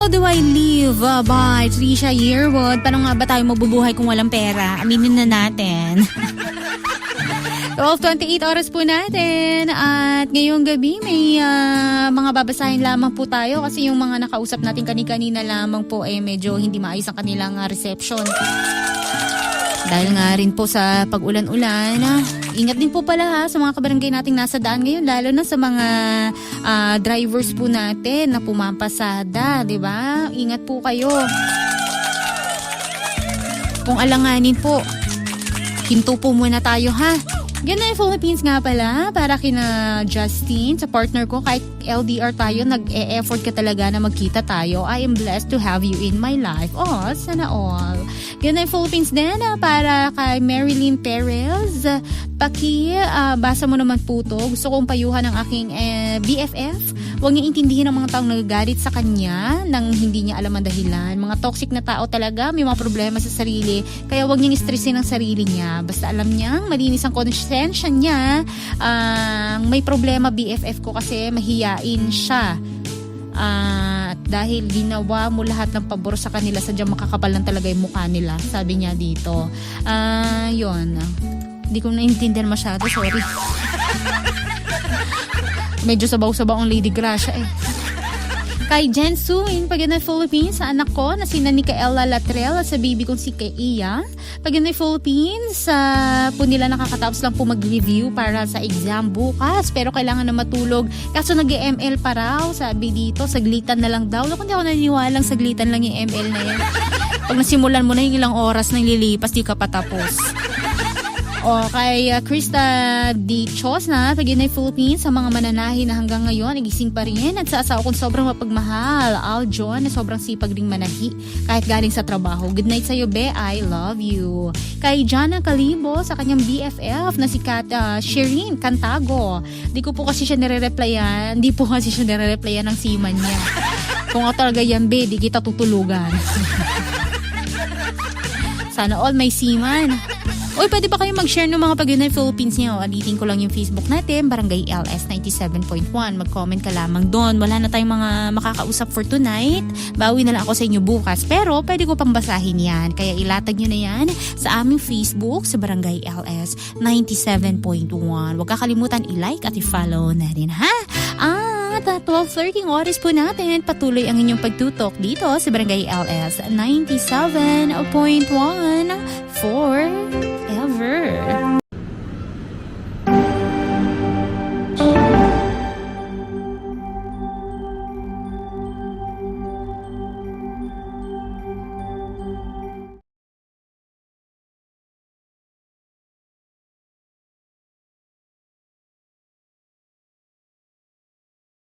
How do I live by Trisha Yearwood? Paano nga ba tayo mabubuhay kung walang pera? Aminin na natin. 12:28 oras po natin at ngayong gabi may mga babasahin lamang po tayo kasi yung mga nakausap natin kani-kanina lamang po medyo hindi maayos ang kanilang reception. Dahil nga rin po sa pag-ulan-ulan, ingat din po pala ha sa mga kabarangay nating nasa daan ngayon, lalo na sa mga drivers po natin na pumampasada, di ba? Ingat po kayo. Kung alanganin po, hinto po muna tayo ha. Ganun Philippines nga pala, para kina Justin, sa partner ko, kahit LDR tayo, nag-e-effort ka talaga na magkita tayo. I am blessed to have you in my life. Oh, sana all. Ganun Philippines din, para kay Marilyn Perez. Basa mo naman po to. Gusto kong payuhan ng aking BFF. Huwag niya intindihin ang mga taong nagagalit sa kanya nang hindi niya alam ang dahilan. Mga toxic na tao talaga, may mga problema sa sarili. Kaya huwag niyang stressin ang sarili niya. Basta alam niyang malinis ang konsensya niya. May problema BFF ko kasi mahiyain siya. Dahil ginawa mo lahat ng pabor sa kanila, sadyang makakapal lang talaga yung mukha nila. Sabi niya dito. Yun. Hindi ko naintindihan masyado. Sorry. Medyo sabaw-sabaw ang Lady Gracia Kay Jen Suin, pag na Philippines, sa anak ko na si Nicaela Latrell at sa baby kong si Kaiya. Pag na Philippines, po nila nakakatapos lang po mag-review para sa exam bukas. Pero kailangan na matulog. Kaso nag-ML pa raw, sabi dito, saglitan na lang daw. Naku, hindi ako naniniwalang saglitan lang yung ML na yan. Pag nasimulan mo na yung ilang oras na lilipas, di ka patapos. Kay Krista D. Chos na pag na Philippines, sa mga mananahi na hanggang ngayon nagising pa rin at sa asawa kong sobrang mapagmahal, Al John, na sobrang sipag ring manahi kahit galing sa trabaho. Good night sa'yo, Be, I love you. Kay Jana Calibo, sa kanyang BFF na si Shireen Cantago. Di po kasi siya nire-replyan ng seaman niya. Kung ako talaga yan, Be, di kita tutulugan. Sana all may seaman. Uy, pwede ba kayo mag-share ng mga pag-unay Philippines niyo? Alitin ko lang yung Facebook natin, Barangay LS 97.1. Mag-comment ka lamang doon. Wala na tayong mga makakausap for tonight. Bawi na lang ako sa inyo bukas. Pero pwede ko pang basahin yan. Kaya ilatag nyo na yan sa aming Facebook sa Barangay LS 97.1. Huwag kakalimutan i-like at i-follow na rin, ha? At 12:30 oras po natin, patuloy ang inyong pagtutok dito sa Barangay LS 97.1 forever.